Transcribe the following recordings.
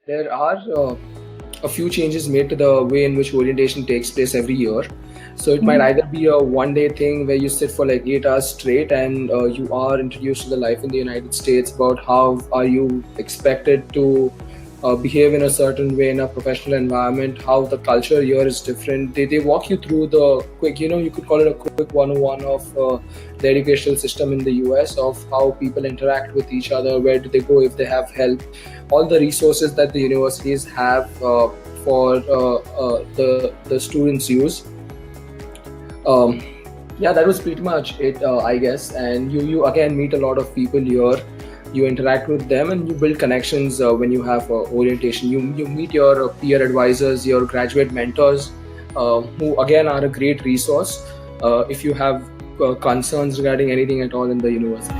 There are a few changes made to the way in which orientation takes place every year. So it might either be a one-day thing where you sit for like 8 hours straight and you are introduced to the life in the United States, about how are you expected to behave in a certain way in a professional environment, how the culture here is different. They walk you through the quick, you could call it a quick 101 of the educational system in the US, of how people interact with each other, where do they go if they have help, all the resources that the universities have for the students' use. Yeah, that was pretty much it, I guess. And you again meet a lot of people here. You interact with them and you build connections when you have orientation. You meet your peer advisors, your graduate mentors, who again are a great resource if you have concerns regarding anything at all in the university.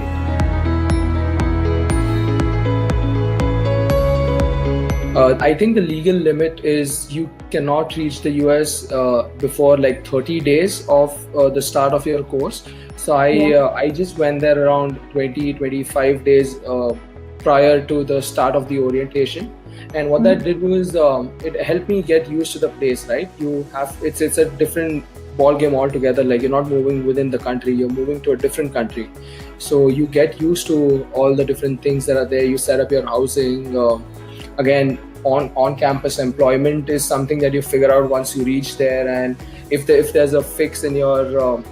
I think the legal limit is you cannot reach the US before like 30 days of the start of your course. So I just went there around 25 days prior to the start of the orientation. And what that did was it helped me get used to the place, right? It's a different ball game altogether. Like, you're not moving within the country, you're moving to a different country. So you get used to all the different things that are there. You set up your housing. Again, on-campus employment is something that you figure out once you reach there. And if there's a fix in your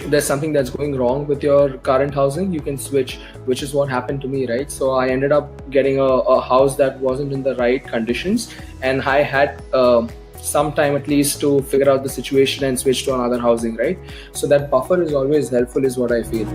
there's something that's going wrong with your current housing, you can switch, which is what happened to me, right? So I ended up getting a house that wasn't in the right conditions, and I had some time at least to figure out the situation and switch to another housing, right? So that buffer is always helpful, is what I feel.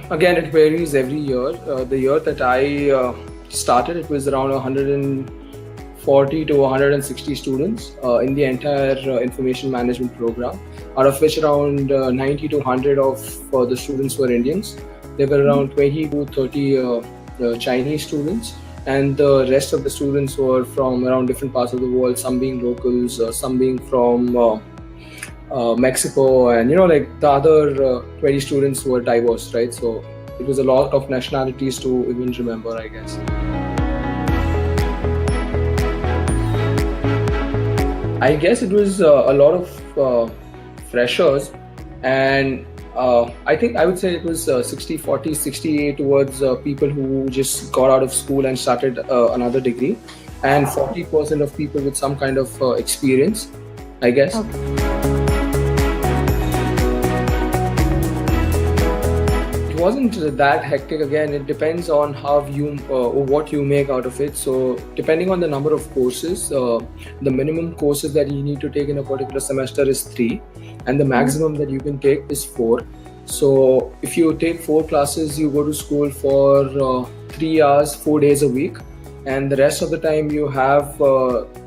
Again, it varies every year. The year that I started, it was around 140 to 160 students in the entire information management program, out of which around 90 to 100 of the students were Indians. There were around 20 to 30 Chinese students, and the rest of the students were from around different parts of the world, some being locals, some being from Mexico, and like the other 20 students were diverse, right? So it was a lot of nationalities to even remember, I guess. I guess it was a lot of freshers, and I think I would say it was 60-40, 60 towards people who just got out of school and started another degree, and 40% of people with some kind of experience, I guess. Okay. It wasn't that hectic. Again, it depends on how what you make out of it. So depending on the number of courses, the minimum courses that you need to take in a particular semester is 3, and the maximum that you can take is 4. So if you take 4 classes, you go to school for 3 hours, 4 days a week, and the rest of the time you have,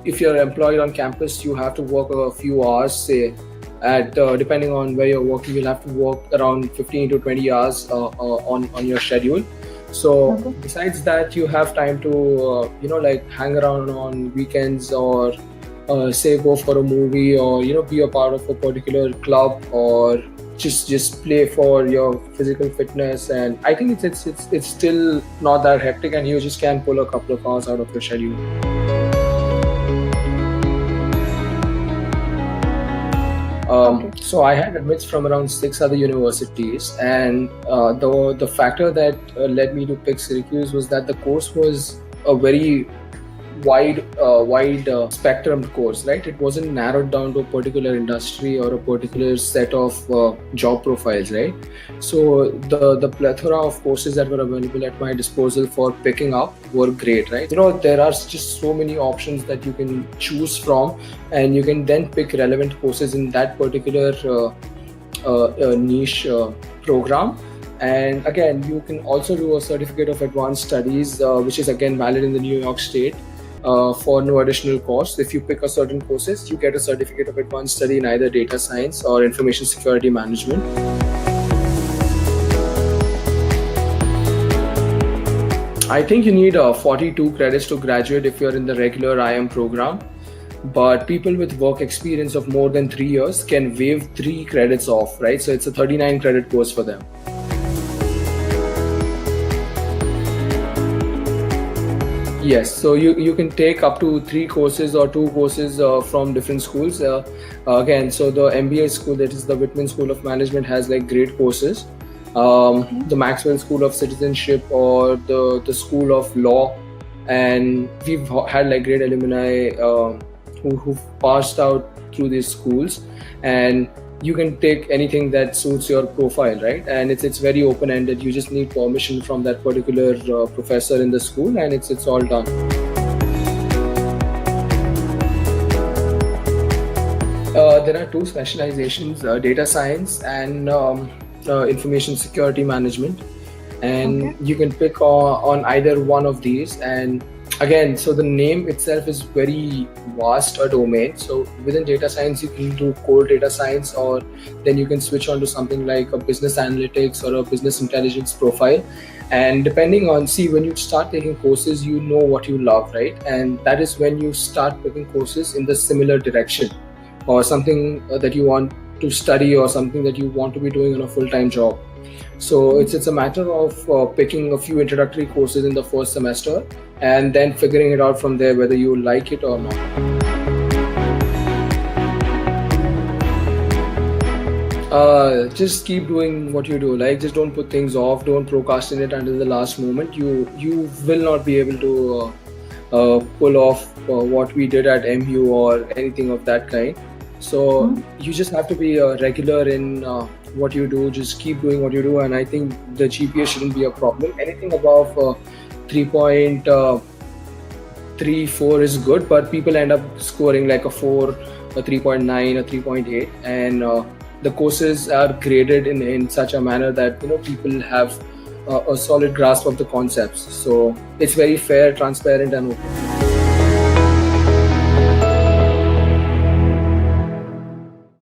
if you're employed on campus, you have to work a few hours, say, depending on where you're working, you'll have to work around 15 to 20 hours on your schedule. So besides that, you have time to like hang around on weekends, or say go for a movie, or be a part of a particular club, or just play for your physical fitness. And I think it's still not that hectic, and you just can pull a couple of hours out of your schedule. So I had admits from around 6 other universities, and the factor that led me to pick Syracuse was that the course was a very wide spectrum course, right? It wasn't narrowed down to a particular industry or a particular set of job profiles, right? So the plethora of courses that were available at my disposal for picking up were great, right? There are just so many options that you can choose from, and you can then pick relevant courses in that particular niche program. And again, you can also do a certificate of advanced studies, which is again valid in the New York State, for no additional cost. If you pick a certain courses, you get a certificate of advanced study in either data science or information security management. I think you need 42 credits to graduate if you're in the regular IM program. But people with work experience of more than 3 years can waive 3 credits off, right? So it's a 39 credit course for them. Yes, so you can take up to 3 courses or 2 courses from different schools. Again, so the MBA school, that is the Whitman School of Management, has like great courses. The Maxwell School of Citizenship or the School of Law, and we've had like great alumni who've passed out through these schools, and you can take anything that suits your profile, right? And it's very open-ended. You just need permission from that particular professor in the school, and it's all done. There are 2 specializations: data science and information security management, and you can pick on either one of these. And again, so the name itself is very vast a domain. So within data science, you can do core data science, or then you can switch on to something like a business analytics or a business intelligence profile. And depending on, when you start taking courses, you know what you love, right? And that is when you start picking courses in the similar direction, or something that you want to study, or something that you want to be doing on a full-time job. So it's a matter of picking a few introductory courses in the first semester, and then figuring it out from there whether you like it or not. Just keep doing what you do. Like, just don't put things off. Don't procrastinate until the last moment. You will not be able to pull off what we did at MU or anything of that kind. So you just have to be regular in what you do. Just keep doing what you do, and I think the GPA shouldn't be a problem. Anything above 3.34 is good, but people end up scoring like a 4, a 3.9, a 3.8, and the courses are graded in such a manner that people have a solid grasp of the concepts. So it's very fair, transparent, and open.